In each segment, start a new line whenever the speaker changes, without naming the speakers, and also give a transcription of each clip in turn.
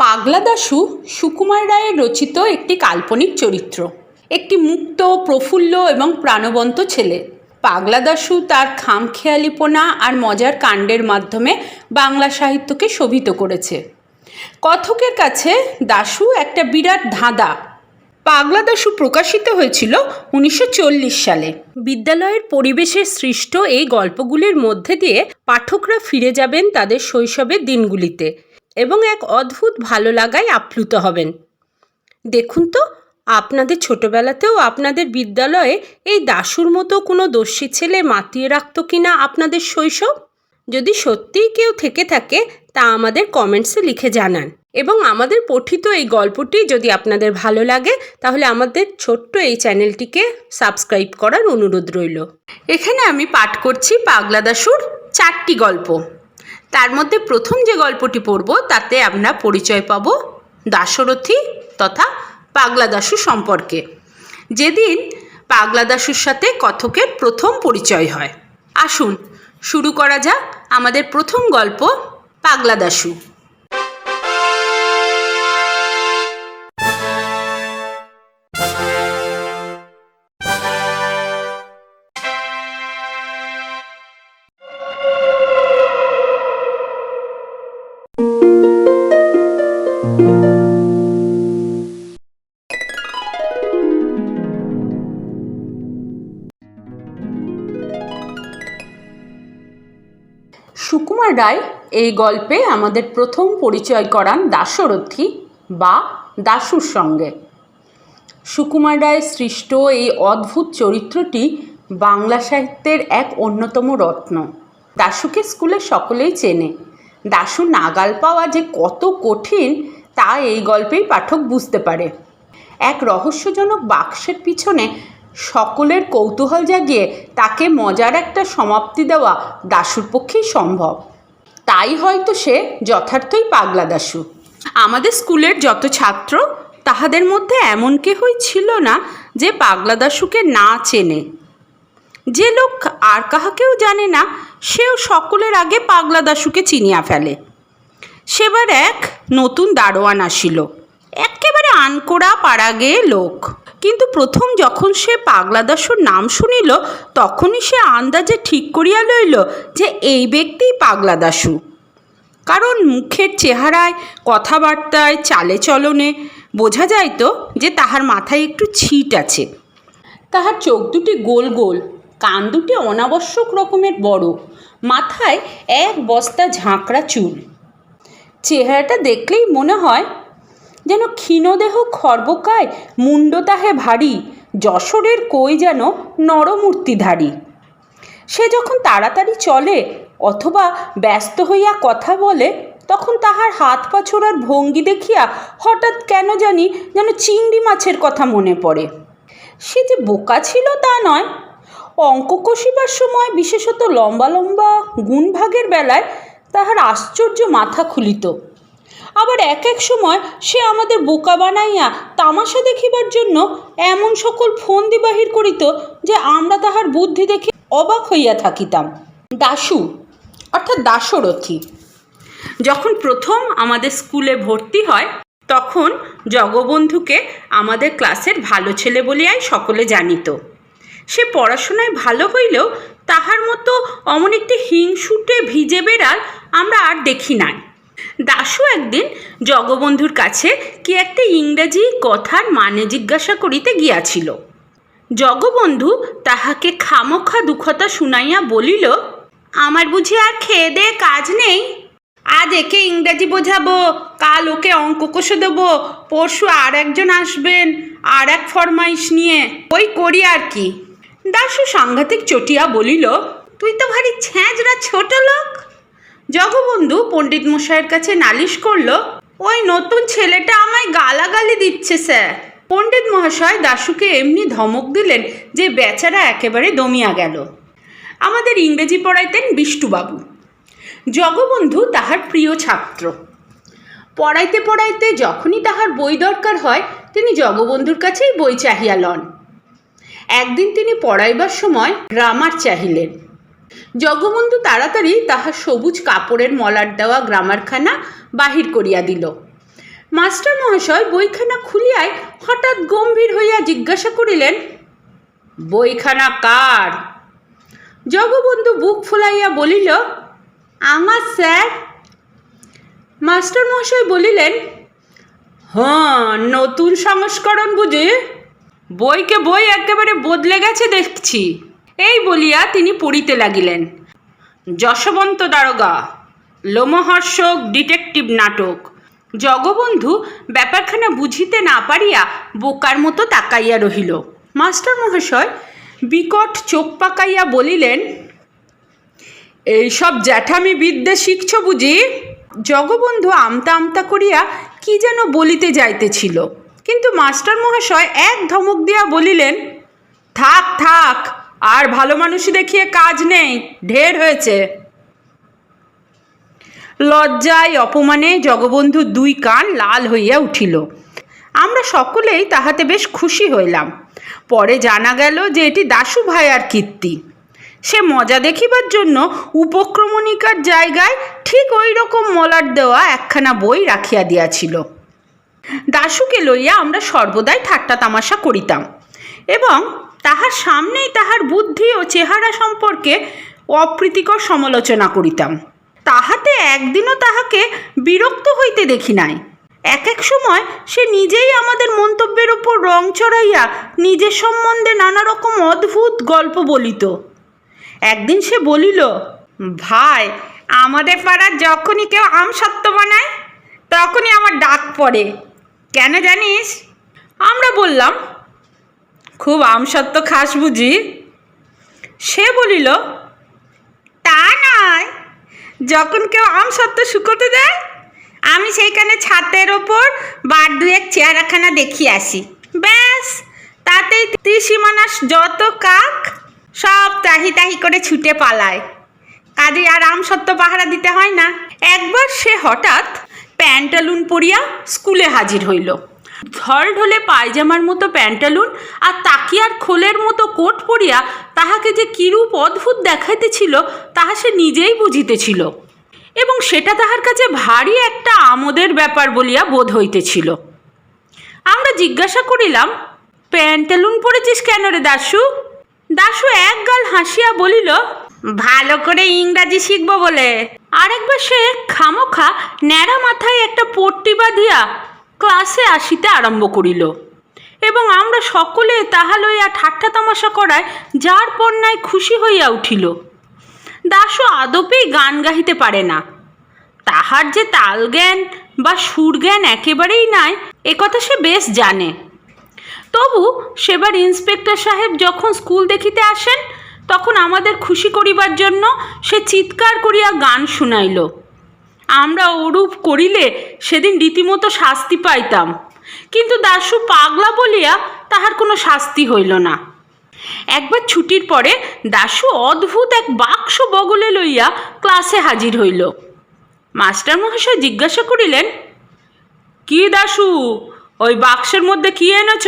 পাগলা দাশু সুকুমার রায়ের রচিত একটি কাল্পনিক চরিত্র। একটি মুক্ত, প্রফুল্ল এবং প্রাণবন্ত ছেলে। পাগলা দাশু তার খামখেয়ালিপনা আর মজার কাণ্ডের মাধ্যমে বাংলা সাহিত্যকে শোভিত করেছে। কথকের কাছে দাশু একটা বিরাট ধাঁধা। পাগলা দাশু প্রকাশিত হয়েছিল 1940 সালে। বিদ্যালয়ের পরিবেশে সৃষ্ট এই গল্পগুলির মধ্যে দিয়ে পাঠকরা ফিরে যাবেন তাদের শৈশবের দিনগুলিতে এবং এক অদ্ভুত ভালো লাগায় আপ্লুত হবেন। দেখুন তো, আপনাদের ছোটবেলাতেও আপনাদের বিদ্যালয়ে এই দাশুর মতো কোনো দস্যি ছেলে মাতিয়ে রাখত কিনা আপনাদের শৈশব? যদি সত্যিই কেউ থেকে থাকে তা আমাদের কমেন্টসে লিখে জানান। এবং আমাদের পঠিত এই গল্পটি যদি আপনাদের ভালো লাগে তাহলে আমাদের ছোট্ট এই চ্যানেলটিকে সাবস্ক্রাইব করার অনুরোধ রইল। এখানে আমি পাঠ করছি পাগলা দাশুর 4টি গল্প। তার মধ্যে প্রথম যে গল্পটি পড়ব তাতে আমরা পরিচয় পাব দাশরথী তথা পাগলা দাশু সম্পর্কে, যেদিন পাগলা দাশুর সাথে কথকের প্রথম পরিচয় হয়। আসুন শুরু করা যাক আমাদের প্রথম গল্প, পাগলা দাশু। সুকুমার রায় এই গল্পে আমাদের প্রথম পরিচয় করান দাশরথী বা দাশুর সঙ্গে। সুকুমার রায় সৃষ্ট এই অদ্ভুত চরিত্রটি বাংলা সাহিত্যের এক অন্যতম রত্ন। দাশুকে স্কুলে সকলেই চেনে। দাশু নাগাল পাওয়া যে কত কঠিন তা এই গল্পেই পাঠক বুঝতে পারে। এক রহস্যজনক বাক্সের পিছনে সকলের কৌতূহল জাগিয়ে তাকে মজার একটা সমাপ্তি দেওয়া দাশুর পক্ষেই সম্ভব। তাই হয়তো সে যথার্থই পাগলা দাশু। আমাদের স্কুলের যত ছাত্র তাহাদের মধ্যে এমন কেহই ছিল না যে পাগলা দাশুকে না চেনে। যে লোক আর কাহাকেও জানে না সেও সকলের আগে পাগলা দাশুকে চিনিয়া ফেলে। সেবার এক নতুন দারোয়ান আসিল, একেবারে আনকোড়া পাড়াগে লোক। কিন্তু প্রথম যখন সে পাগলা দাশুর নাম শুনিল তখনই সে আন্দাজে ঠিক করিয়া লইল যে এই ব্যক্তিই পাগলা দাশু। কারণ মুখের চেহারায়, কথাবার্তায়, চালে চলনে বোঝা যাইত যে তাহার মাথায় একটু ছিট আছে। তাহার চোখ দুটি গোল গোল, কান দুটি অনাবশ্যক রকমের বড়, মাথায় এক বস্তা ঝাঁকড়া চুল। চেহারাটা দেখলেই মনে হয় যেন ক্ষীণদেহ খর্বকায়, মুন্ড তাহে ভারী, যশোরের কই যেন নরমূর্তিধারী। সে যখন তাড়াতাড়ি চলে অথবা ব্যস্ত হইয়া কথা বলে তখন তাহার হাত পা ছোড়ার ভঙ্গি দেখিয়া হঠাৎ কেন জানি যেন চিংড়ি মাছের কথা মনে পড়ে। সে যে বোকা ছিল তা নয়, অঙ্ক কষিবার সময় বিশেষত লম্বা লম্বা গুণভাগের বেলায় তাহার আশ্চর্য মাথা খুলিত। আবার এক এক সময় সে আমাদের বোকা বানাইয়া তামাশা দেখিবার জন্য এমন সকল ফন্দি বাহির করিত যে আমরা তাহার বুদ্ধি দেখে অবাক হইয়া থাকিতাম। দাশু অর্থাৎ দাশরথী যখন প্রথম আমাদের স্কুলে ভর্তি হয় তখন জগবন্ধুকে আমাদের ক্লাসের ভালো ছেলে বলিয়াই সকলে জানিত। সে পড়াশোনায় ভালো হইলেও তাহার মতো অমন একটি হিংসুটে ভিজে বেড়াল আমরা আর দেখি নাই। দাশু একদিন জগবন্ধুর কাছে কি একটা ইংরেজি কথার মানে জিজ্ঞাসা করিতে গিয়াছিল। জগবন্ধু তাহাকে খামোখা দুঃখতা শুনাইয়া বলিল, আমার বুঝি আর খেয়ে দেয়ে কাজ নেই? আজ একে ইংরেজি বোঝাবো, কাল ওকে অঙ্ক কষে দেবো, পরশু আর একজন আসবেন আর এক ফরমাইশ নিয়ে, ওই করি আর কি। দাশু সাংঘাতিক চটিয়া বলিল, তুই তো ভারী ছ্যাঁচড়া ছোট লোক। জগবন্ধু পণ্ডিত মশাইয়ের কাছে নালিশ করল, ওই নতুন ছেলেটা আমায় গালাগালি দিচ্ছে স্যার। পণ্ডিত মহাশয় দাশুকে এমনি ধমক দিলেন যে বেচারা একেবারে দমিয়া গেল। আমাদের ইংরেজি পড়াইতেন বিষ্টুবাবু। জগবন্ধু তাহার প্রিয় ছাত্র। পড়াইতে পড়াইতে যখনই তাহার বই দরকার হয় তিনি জগবন্ধুর কাছেই বই চাহিয়া লন। একদিন তিনি পড়াইবার সময় গ্রামার চাহিলেন। জগবন্ধু তাড়াতাড়ি তাহার সবুজ কাপড়ের মলাট দেওয়া গ্রামারখানা বাহির করিয়া দিল। মাস্টার মহাশয় বইখানা খুলিয়াই হঠাৎ গম্ভীর হইয়া জিজ্ঞাসা করিলেন, বইখানা কার? জগবন্ধু বুক ফুলাইয়া বলিল, আমার স্যার। মাস্টার মহাশয় বলিলেন, হ্যাঁ, নতুন সংস্করণ বুঝি? বইকে বই একেবারে বদলে গেছে দেখছি। এই বলিয়া তিনি পড়িতে লাগিলেন, যশবন্ত দারোগা, লোমহর্ষক ডিটেকটিভ নাটক। জগবন্ধু ব্যাপারখানা বুঝিতে না পারিয়া বোকার মতো তাকাইয়া রহিল। মাস্টার মহাশয় বিকট চোখ পাকাইয়া বলিলেন, এইসব জ্যাঠামি বিদ্যে শিখছ বুঝি? জগবন্ধু আমতা আমতা করিয়া কি যেন বলিতে যাইতেছিল, কিন্তু মাস্টার মহাশয় এক ধমক দিয়া বলিলেন, থাক থাক, আর ভালো মানুষই দেখিয়ে কাজ নেই, ঢের হয়েছে। লজ্জায় অপমানে জগবন্ধু দুই কান লাল হইয়া উঠিল। আমরা সকলেই তাহাতে বেশ খুশি হইলাম। পরে জানা গেল যে এটি দাশু ভাইয়ার কীর্তি। সে মজা দেখিবার জন্য উপক্রমণিকার জায়গায় ঠিক ওই রকম মলাট দেওয়া একখানা বই রাখিয়া দিয়াছিল। দাশুকে লইয়া আমরা সর্বদাই ঠাট্টা তামাশা করিতাম এবং তাহার সামনেই তাহার বুদ্ধি ও চেহারা সম্পর্কে অপ্রীতিকর সমালোচনা করিতাম। তাহাতে একদিনও তাহাকে বিরক্ত হইতে দেখি নাই। এক এক সময় সে নিজেই আমাদের মন্তব্যের ওপর রং চড়াইয়া নিজের সম্বন্ধে নানা রকম অদ্ভুত গল্প বলিত। একদিন সে বলিল, ভাই, আমাদের পাড়ার যখনই কেউ আমসত্ত্ব বানায় তখনই আমার ডাক পড়ে, কেন জানিস? আমরা বললাম, খুব আমসত্ত্ব খাস বুঝি? সে বলিল, তা নয়, যখন কেউ আমসত্ত্ব শুকোতে দেয় আমি সেইখানে ছাতের ওপর বার দুয়েক চেয়ারাখানা দেখিয়ে আসি, ব্যাস, তাতেই ত্রিসীমানাস যত কাক সব তাহি তাহি করে ছুটে পালায়, কাজে আর আমসত্ত্ব পাহারা দিতে হয় না। একবার সে হঠাৎ প্যান্টালুন পরিয়া স্কুলে হাজির হইল। ঢলে পায়জামার মতো প্যান্টালুন আর তাকিয়ার খোলের মতো কোট পরিয়া তাহাকে যে কিরূপ অদ্ভুত দেখাইতেছিল তাহা সে নিজেই বুঝিতেছিল এবং সেটা তাহার কাছে ভারী একটা আমোদের ব্যাপার বলিয়া বোধ হইতেছিল। আমরা জিজ্ঞাসা করিলাম, প্যান্টালুন পরেছিস কেন রে দাশু? দাশু একগাল হাসিয়া বলিল, ভালো করে ইংরাজি শিখব বলে। আরেকবার সে খামোখা ন্যাড়া মাথায় একটা পট্টি বাঁধিয়া ক্লাসে আসিতে আরম্ভ করিল এবং আমরা সকলে তাহা লইয়া ঠাট্টা তামাশা করায় যার পণ্যায় খুশি হইয়া উঠিল। দাশু আদপেই গান গাহিতে পারে না। তাহার যে তাল জ্ঞান বা সুর জ্ঞান একেবারেই নাই একথা সে বেশ জানে। তবু সেবার ইন্সপেক্টর সাহেব যখন স্কুল দেখিতে আসেন তখন আমাদের খুশি করিবার জন্য সে চিৎকার করিয়া গান শুনাইল। আমরা ওরূপ করিলে সেদিন রীতিমতো শাস্তি পাইতাম, কিন্তু দাশু পাগলা বলিয়া তাহার কোনো শাস্তি হইল না। একবার ছুটির পরে দাশু অদ্ভুত এক বাক্স বগলে লইয়া ক্লাসে হাজির হইল। মাস্টার মহাশয় জিজ্ঞাসা করিলেন, কি দাশু, ওই বাক্সের মধ্যে কি এনেছ?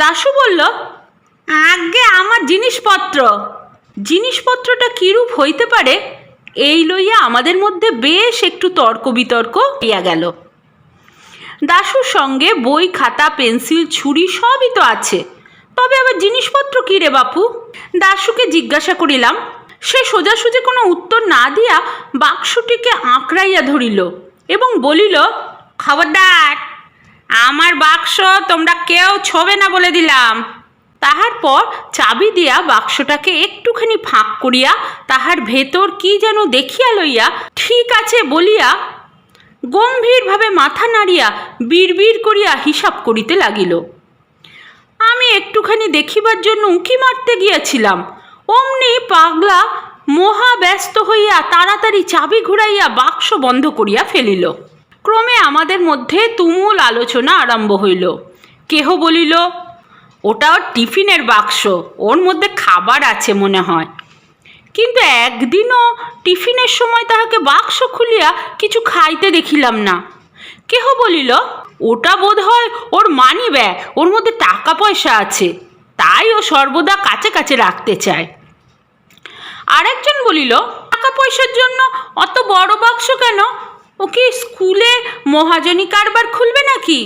দাশু বলল, আজ্ঞে আমার জিনিসপত্র। জিনিসপত্রটা কিরূপ হইতে পারে এই লইয়া আমাদের মধ্যে বেশ একটু তর্ক বিতর্ক হইয়া গেল। দাশুর সঙ্গে বই, খাতা, পেন্সিল, ছুরি সবই তো আছে, তবে আবার জিনিসপত্র কী রে বাপু? দাশুকে জিজ্ঞাসা করিলাম। সে সোজাসুজি কোনো উত্তর না দিয়া বাক্সটিকে আঁকড়াইয়া ধরিল এবং বলিল, খবরদার, আমার বাক্স তোমরা কেউ ছোবে না বলে দিলাম। তাহার পর চাবি দিয়া বাক্সটাকে একটুখানি ফাঁক করিয়া তাহার ভেতর কি যেন দেখিয়া লইয়া ঠিক আছে বলিয়া গম্ভীরভাবে মাথা নাড়িয়া বিড়বিড় করিয়া হিসাব করিতে লাগিল। আমি একটুখানি দেখিবার জন্য উঁকি মারতে গিয়াছিলাম, অমনি পাগলা মহা ব্যস্ত হইয়া তাড়াতাড়ি চাবি ঘুরাইয়া বাক্স বন্ধ করিয়া ফেলিল। ক্রমে আমাদের মধ্যে তুমুল আলোচনা আরম্ভ হইল। কেহ বলিল, ওটা ওর টিফিনের বাক্স, ওর মধ্যে খাবার আছে মনে হয়। কিন্তু একদিনও টিফিনের সময় তাহাকে বাক্স খুলিয়া কিছু খাইতে দেখিলাম না। কেহ বলিল, ওটা বোধ হয় ওর মানি ব্যাগ, ওর মধ্যে টাকা পয়সা আছে, তাই ও সর্বদা কাছে কাছে রাখতে চায়। আরেকজন বলিল, টাকা পয়সার জন্য অত বড় বাক্স কেন, ও কি স্কুলে মহাজনী কারবার খুলবে নাকি?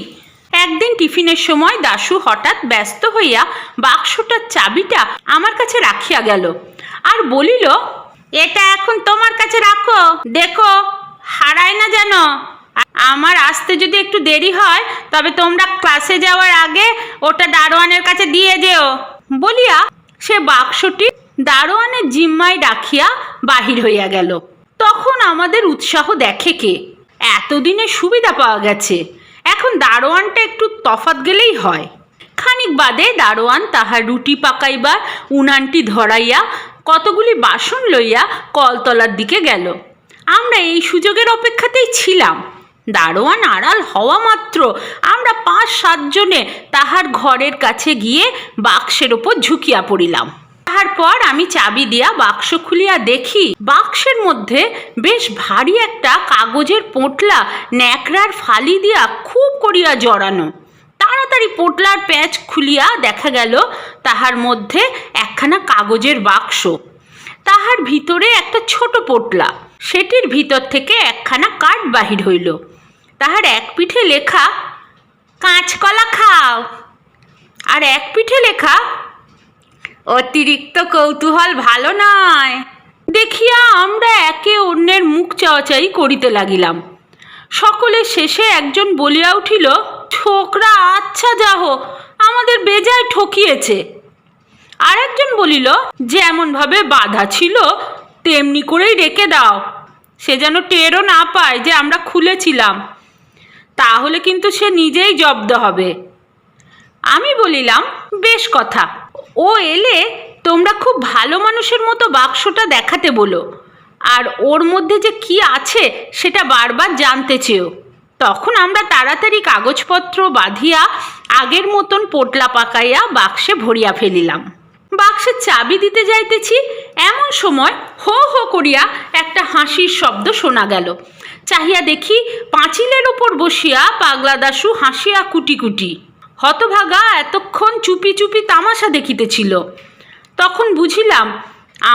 একদিন টিফিনের সময় দাশু হঠাৎ ব্যস্ত হইয়া বাক্সটার চাবিটা আমার কাছে রাখিয়া গেল আর বলিল, এটা এখন তোমার কাছে রাখো, দেখো হারায় না যেন। আমার আসতে যদি একটু দেরি হয় তবে তোমরা ক্লাসে যাওয়ার আগে ওটা দারোয়ানের কাছে দিয়ে যেও। বলিয়া সে বাক্সটি দারোয়ানের জিম্মায় রাখিয়া বাহির হইয়া গেল। তখন আমাদের উৎসাহ দেখে কে? এতদিনে সুবিধা পাওয়া গেছে, এখন দারোয়ানটা একটু তফাৎ গেলেই হয়। খানিক বাদে দারোয়ান তাহার রুটি পাকাইবার উনানটি ধরাইয়া কতগুলি বাসন লইয়া কলতলার দিকে গেল। আমরা এই সুযোগের অপেক্ষাতেই ছিলাম। দারোয়ান আড়াল হওয়া মাত্র আমরা 5-7 জনে তাহার ঘরের কাছে গিয়ে বাক্সের ওপর ঝুঁকিয়া পড়িলাম। তারপর আমি চাবি দিয়া বাক্স খুলিয়া দেখি বাক্সের মধ্যে বেশ ভারী একটা কাগজের পোঁটলা ন্যাকড়ার ফালি দিয়া খুব করিয়া জড়ানো। তাড়াতাড়ি পোঁটলার প্যাঁচ খুলিয়া দেখা গেল তাহার মধ্যে একখানা কাগজের বাক্স, তাহার ভিতরে একটা ছোট পোঁটলা, সেটির ভিতর থেকে একখানা কার্ড বাহির হইল। তাহার এক পিঠে লেখা কাঁচকলা খাও, আর এক পিঠে লেখা অতিরিক্ত কৌতূহল ভালো নয়। দেখিয়া আমরা একে অন্যের মুখ চাওয়াচাই করিতে লাগিলাম। সকলে শেষে একজন বলিয়া উঠিল, ছোকরা আচ্ছা যাহ, আমাদের বেজায় ঠকিয়েছে। আর একজন বলিল, যেমনভাবে বাধা ছিল তেমনি করেই রেখে দাও, সে যেন টেরও না পায় যে আমরা খুলেছিলাম, তাহলে কিন্তু সে নিজেই জব্দ হবে। আমি বলিলাম, বেশ কথা, ও এলে তোমরা খুব ভালো মানুষের মতো বাক্সটা দেখাতে বলো, আর ওর মধ্যে যে কি আছে সেটা বারবার জানতে চেয়েও। তখন আমরা তাড়াতাড়ি কাগজপত্র বাঁধিয়া আগের মতন পোটলা পাকাইয়া বাক্সে ভরিয়া ফেলিলাম। বাক্সের চাবি দিতে যাইতেছি, এমন সময় হো হো করিয়া একটা হাসির শব্দ শোনা গেল। চাহিয়া দেখি পাঁচিলের ওপর বসিয়া পাগলা দাশু হাসিয়া কুটি কুটি। হতভাগা এতক্ষণ চুপি চুপি তামাশা দেখিতেছিল। তখন বুঝিলাম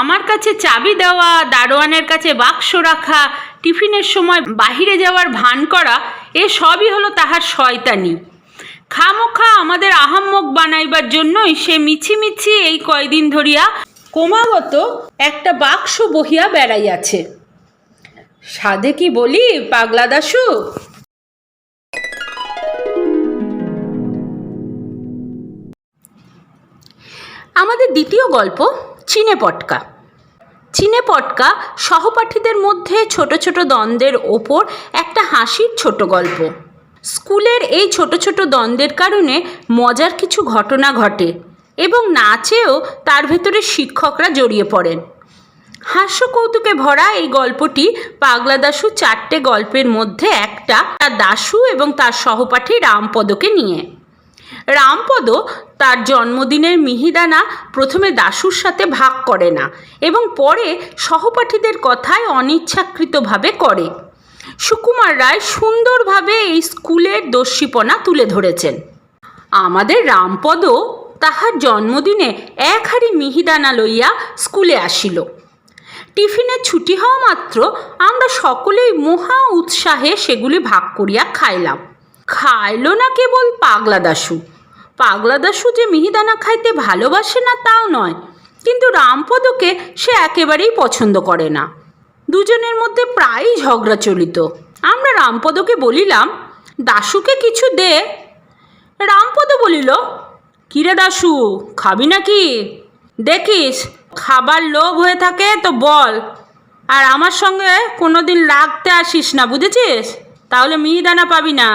আমার কাছে চাবি দেওয়া, দারোয়ানের কাছে বাক্স রাখা, টিফিনের সময় বাহিরে যাওয়ার ভান করা, এ সবই হলো তাহার শয়তানি। খামোখা আমাদের আহাম্মক বানাইবার জন্যই সে মিছিমিছি এই কয়দিন ধরিয়া ক্রমাগত একটা বাক্স বহিয়া বেড়াইয়াছে। সাধে কি বলি পাগলা দাশু? আমাদের দ্বিতীয় গল্প চিনে পটকা। চিনে পটকা সহপাঠীদের মধ্যে ছোট ছোট দ্বন্দ্বের ওপর একটা হাসির ছোট গল্প। স্কুলের এই ছোট ছোট দ্বন্দ্বের কারণে মজার কিছু ঘটনা ঘটে এবং নাচেও তার ভেতরে শিক্ষকরা জড়িয়ে পড়েন। হাস্য কৌতুকে ভরা এই গল্পটি পাগলা দাশু 4টে গল্পের মধ্যে একটা, তার দাশু এবং তার সহপাঠী রামপদকে নিয়ে। রামপদ তার জন্মদিনের মিহিদানা প্রথমে দাশুর সাথে ভাগ করে না এবং পরে সহপাঠীদের কথায় অনিচ্ছাকৃতভাবে করে। সুকুমার রায় সুন্দরভাবে এই স্কুলের দস্যিপনা তুলে ধরেছেন। আমাদের রামপদ তাহার জন্মদিনে 1 হাঁড়ি মিহিদানা লইয়া স্কুলে আসিল। টিফিনের ছুটি হওয়া মাত্র আমরা সকলেই মহা উৎসাহে সেগুলি ভাগ করিয়া খাইলাম। খাইল না কেবল পাগলা দাশু। পাগলা দাশু যে মিহিদানা খাইতে ভালোবাসে না তাও নয়, কিন্তু রামপদকে সে একেবারেই পছন্দ করে না। দুজনের মধ্যে প্রায়ই ঝগড়া চলিত। আমরা রামপদকে বলিলাম, দাশুকে কিছু দে। রামপদ বলিল, কিরে দাশু, খাবি নাকি? দেখিস খাবার লোভ হয়ে থাকে তো বল, আর আমার সঙ্গে কোনোদিন লাগতে আসিস না, বুঝেছিস? তাহলে মিহিদানা পাবি না।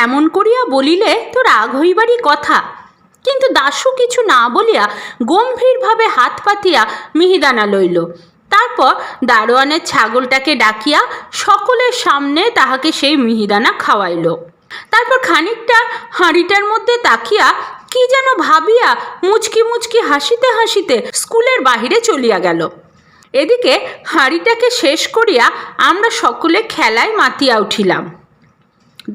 এমন করিয়া বলিলে তো রাগ হইবারই কথা, কিন্তু দাশু কিছু না বলিয়া গম্ভীরভাবে হাত পাতিয়া মিহিদানা লইল। তারপর দারোয়ানের ছাগলটাকে ডাকিয়া সকলের সামনে তাহাকে সেই মিহিদানা খাওয়াইল। তারপর খানিকটা হাঁড়িটার মধ্যে তাকিয়া কি যেন ভাবিয়া মুচকি মুচকি হাসিতে হাসিতে স্কুলের বাহিরে চলিয়া গেল। এদিকে হাঁড়িটাকে শেষ করিয়া আমরা সকলে খেলায় মাতিয়া উঠিলাম।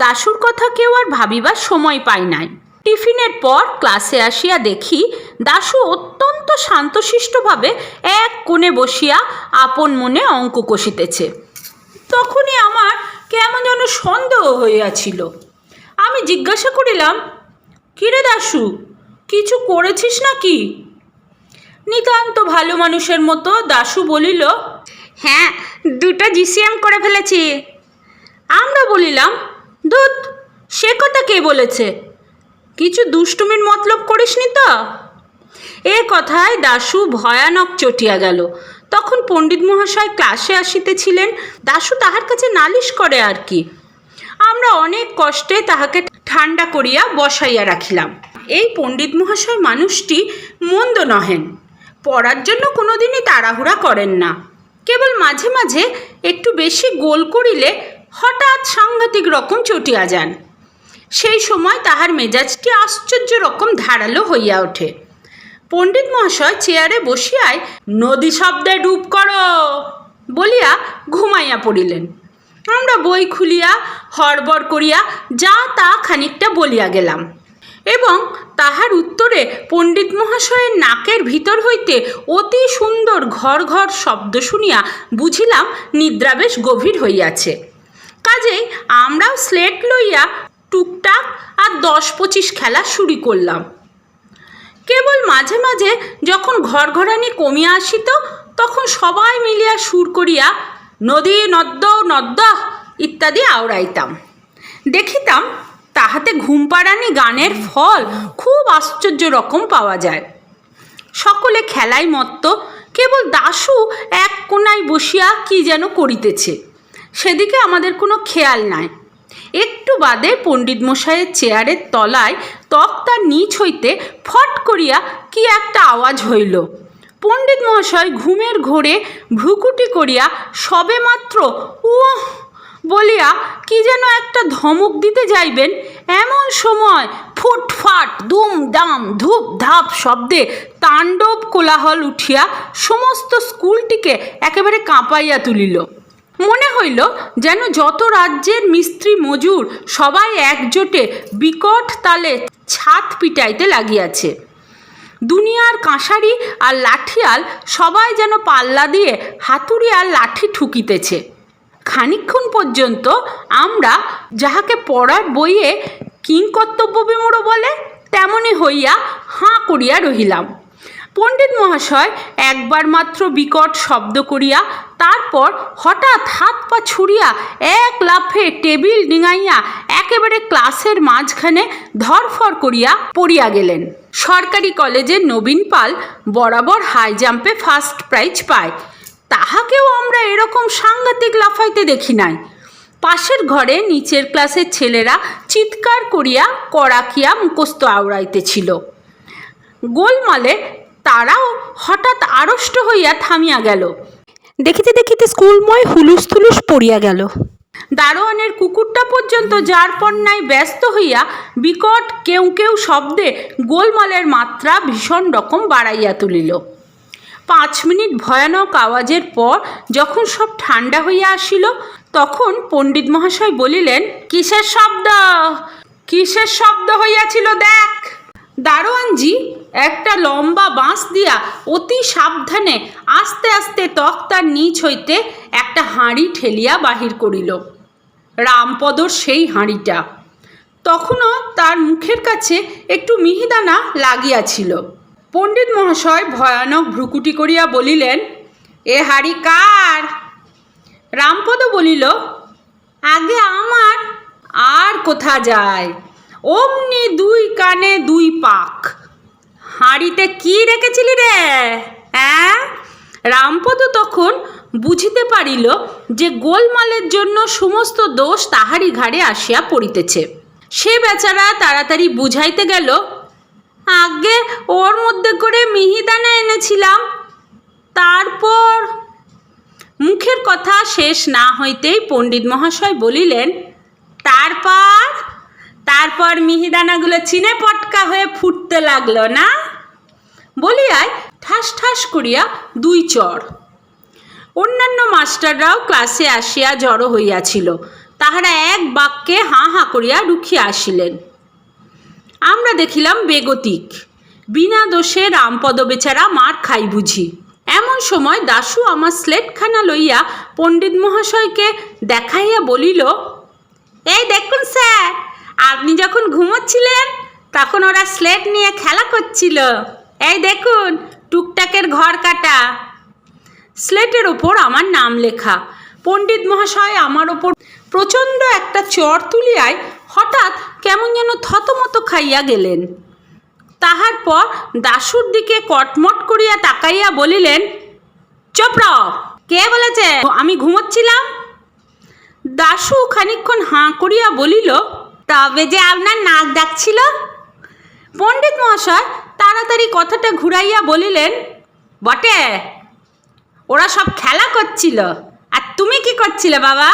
দাশুর কথা কেউ আর ভাবিবার সময় পাই নাই। টিফিনের পর ক্লাসে আসিয়া দেখি দাশু অত্যন্ত শান্তশিষ্টভাবে এক কোণে বসিয়া আপন মনে অঙ্ক কষিতেছে। তখনই আমার কেমন যেন সন্দেহ হইয়াছিল। আমি জিজ্ঞাসা করিলাম, কিরে দাশু, কিছু করেছিস নাকি? নিতান্ত ভালো মানুষের মতো দাশু বলিল, হ্যাঁ, 2টা GCM করে ফেলেছি। আমরা বলিলাম, ধুৎ, সে কথা কে বলেছে? কিছু দুষ্টুমির মতলব করিসনি তো? এ কথায় দাশু ভয়ানক চটিয়া গেল। তখন পণ্ডিত মহাশয় ক্লাসে আসিতেছিলেন। দাশু তাহার কাছে নালিশ করে আর কি। আমরা অনেক কষ্টে তাহাকে ঠান্ডা করিয়া বসাইয়া রাখিলাম। এই পণ্ডিত মহাশয় মানুষটি মন্দ নহেন, পড়ার জন্য কোনোদিনই তাড়াহুড়া করেন না। কেবল মাঝে মাঝে একটু বেশি গোল করিলে হঠাৎ সাংঘাতিক রকম চটিয়া যান। সেই সময় তাহার মেজাজটি আশ্চর্য রকম ধারালো হইয়া ওঠে। পণ্ডিত মহাশয় চেয়ারে বসিয়াই নদী শব্দে ডুব করো বলিয়া ঘুমাইয়া পড়িলেন। আমরা বই খুলিয়া হড়বড় করিয়া যা তা খানিকটা বলিয়া গেলাম এবং তাহার উত্তরে পণ্ডিত মহাশয়ের নাকের ভিতর হইতে অতি সুন্দর ঘর ঘর শব্দ শুনিয়া বুঝিলাম নিদ্রা বেশ গভীর হইয়াছে। কাজেই আমরাও স্লেট লইয়া টুকটাক আর 10-25 খেলা শুরু করলাম। কেবল মাঝে মাঝে যখন ঘরঘরানি কমিয়া আসিত তখন সবাই মিলিয়া সুর করিয়া নদী নদ্য নদ্য ইত্যাদি আওড়াইতাম। দেখিতাম তাহাতে ঘুমপাড়ানি গানের ফল খুব আশ্চর্য রকম পাওয়া যায়। সকলে খেলায় মত্ত, কেবল দাশু এক কোনায় বসিয়া কি যেন করিতেছে, সেদিকে আমাদের কোনো খেয়াল নাই। একটু বাদে পণ্ডিত মশাইয়ের চেয়ারের তলায় তক্তার নিচ হইতে ফট করিয়া কি একটা আওয়াজ হইল। পণ্ডিত মহাশয় ঘুমের ঘোরে ভ্রুকুটি করিয়া সবে মাত্র উহ বলিয়া কি যেন একটা ধমক দিতে যাইবেন, এমন সময় ফুটফাট দুম দাম ধূপ ধাপ শব্দে তাণ্ডব কোলাহল উঠিয়া সমস্ত স্কুলটিকে একেবারে কাঁপাইয়া তুলিল। মনে হইল যেন যত রাজ্যের মিস্ত্রি মজুর সবাই একজোটে বিকট তালে ছাদ পিটাইতে লাগিয়াছে। দুনিয়ার কাঁসারি আর লাঠিয়াল সবাই যেন পাল্লা দিয়ে হাতুড়ি আর লাঠি ঠুকিতেছে। খানিকক্ষণ পর্যন্ত আমরা যাহাকে পড়ার বইয়ে কিংকর্তব্য বিমূঢ় বলে তেমনি হইয়া হাঁ করিয়া রহিলাম। পণ্ডিত মহাশয় একবার মাত্র বিকট শব্দ করিয়া তারপর হঠাৎ হাত পা ছুড়িয়া এক লাফে টেবিল ডিঙাইয়া একেবারে ক্লাসের মাঝখানে ধরফর করিয়া পড়িয়া গেলেন। সরকারি কলেজের নবীন পাল বরাবর হাই জাম্পে ফার্স্ট প্রাইজ পায়, তাহাকেও আমরা এরকম সাংঘাতিক লাফাইতে দেখি নাই। পাশের ঘরে নিচের ক্লাসের ছেলেরা চিৎকার করিয়া কড়াকিয়া মুখস্থ আওড়াইতেছিল। গোলমালে তারাও হঠাৎ আড়ষ্ট হইয়া থামিয়া গেল। দেখিতে দেখিতে স্কুলময় হুলুস থুলুস পড়িয়া গেল। দারোয়ানের কুকুরটা পর্যন্ত যার পণ্যায় ব্যস্ত হইয়া বিকট কেউ কেউ শব্দে গোলমালের মাত্রা ভীষণ রকম বাড়াইয়া তুলিল। 5 মিনিট ভয়ানক আওয়াজের পর যখন সব ঠান্ডা হইয়া আসিল তখন পণ্ডিত মহাশয় বলিলেন, কিসের শব্দ, কিসের শব্দ হইয়াছিল দেখ। দারোয়ানজি একটা লম্বা বাঁশ দিয়া অতি সাবধানে আস্তে আস্তে তক্তার নিচ হইতে একটা হাঁড়ি ঠেলিয়া বাহির করিল। রামপদর সেই হাঁড়িটা। তখনও তার মুখের কাছে একটু মিহিদানা লাগিয়াছিল। পণ্ডিত মহাশয় ভয়ানক ভ্রুকুটি করিয়া বলিলেন, এ হাঁড়ি কার? রামপদ বলিল, আগে আমার। আর কোথা যায়, অমনি 2 কানে 2 পাক। হাঁড়িতে কি রেখেছিলি রে? হ্যাঁ? রামপদ তখন বুঝিতে পারিল যে গোলমালের জন্য সমস্ত দোষ তাহারই ঘাড়ে আসিয়া পড়িতেছে। সে বেচারা তাড়াতাড়ি বুঝাইতে গেল, আগে ওর মধ্যে করে মিহিদানা এনেছিলাম, তারপর। মুখের কথা শেষ না হইতেই পণ্ডিত মহাশয় বলিলেন, তারপর? তারপর মিহিদানাগুলো চিনে পটকা হয়ে ফুটতে লাগলো না? বলিয়ায় ঠাস ঠাস করিয়া 2 চড়। অন্যান্য মাস্টাররাও ক্লাসে আসিয়া জড়ো হইয়াছিল। তাহারা এক বাক্যে হাঁ হাঁ করিয়া রুখিয়া আসিলেন। আমরা দেখিলাম বেগতিক। বিনা দোষে রামপদ বেচারা মার খাই বুঝি। এমন সময় দাশু আমার স্লেটখানা লইয়া পণ্ডিত মহাশয়কে দেখাইয়া বলিল, এই দেখুন স্যার, আপনি যখন ঘুমোচ্ছিলেন তখন ওরা স্লেট নিয়ে খেলা করছিল। এই দেখুন, টুকটাকের ঘর কাটা। স্লেটের ওপর আমার নাম লেখা। পণ্ডিত মহাশয় আমার ওপর প্রচণ্ড একটা চর তুলিয়ায় হঠাৎ কেমন যেন থতমত খাইয়া গেলেন। তাহার পর দাশুর দিকে কটমট করিয়া তাকাইয়া বলিলেন, চুপ রও। কে বলেছে আমি ঘুমোচ্ছিলাম? দাশু খানিকক্ষণ হাঁ করিয়া বলিল, তবে যে আপনার নাক ডাকছিল। পণ্ডিত মহাশয় তাড়াতাড়ি কথাটা ঘুরাইয়া বলিলেন, বটে, ওরা সব খেলা করছিল, আর তুমি কি করছিলে বাবা?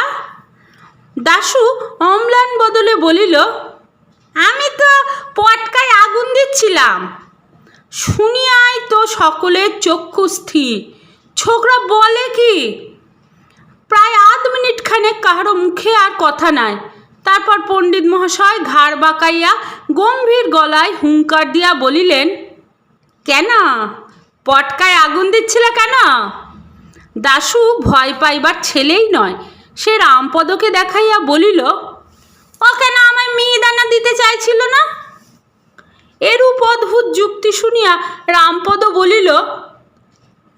দাশু অম্লান বদলে বলিল, আমি তো পটকায় আগুন দিচ্ছিলাম। শুনিয়াই তো সকলের চক্ষু স্থির। ছোকরা বলে কি? প্রায় আধ মিনিট খানেক কাহারও মুখে আর কথা নাই। তারপর পণ্ডিত মহাশয় ঘাড় বাঁকাইয়া গম্ভীর গলায় হুঙ্কার দিয়া বলিলেন, কেন পটকায় আগুন দিচ্ছিলে কেন? দাশু ভয় পাইবার ছেলেই নয়, সে রামপদকে দেখাইয়া বলিল, ও কেন আমায় মিহিদানা দিতে চাইছিল না? এরূপ অদ্ভুত যুক্তি শুনিয়া রামপদ বলিল,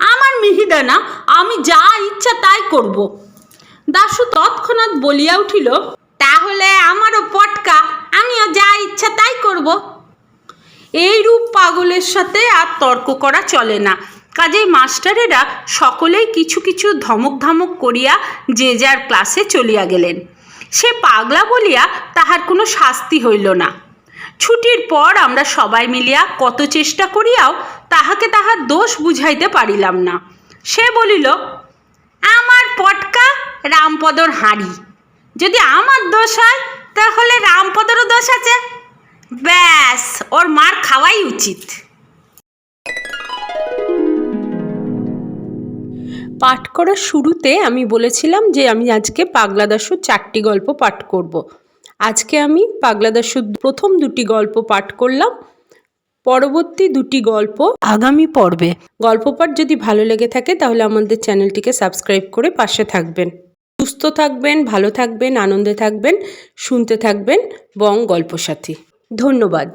আমার মিহিদানা, আমি যা ইচ্ছা তাই করব। দাশু তৎক্ষণাৎ বলিয়া উঠিল, তাহলে আমারও পটকা, আমিও যা ইচ্ছা তাই করব। এইরূপ পাগলের সাথে আর তর্ক করা চলে না। কাজেই মাস্টারেরা সকলেই কিছু কিছু ধমক ধমক করিয়া যে যার ক্লাসে চলিয়া গেলেন। সে পাগলা বলিয়া তাহার কোনো শাস্তি হইল না। ছুটির পর আমরা সবাই মিলিয়া কত চেষ্টা করিয়াও তাহাকে তাহার দোষ বুঝাইতে পারিলাম না। সে বলিল, আমার পটকা রামপদর হাঁড়ি, যদি আমার দোষ হয় তাহলে রামপদরও দোষ আছে। ব্যাস, ওর মার খাওয়াই উচিত। পাঠ করার শুরুতে আমি বলেছিলাম যে আমি আজকে পাগলা দাশুর 4টি গল্প পাঠ করব। আজকে আমি পাগলা দাশুর প্রথম 2টি গল্প পাঠ করলাম। পরবর্তী 2টি গল্প আগামী পর্বে। গল্প পাঠ যদি ভালো লেগে থাকে তাহলে আমাদের চ্যানেলটিকে সাবস্ক্রাইব করে পাশে থাকবেন। সুস্থ থাকবেন, ভালো থাকবেন, আনন্দে থাকবেন, শুনতে থাকবেন বং গল্পসাথী। ধন্যবাদ।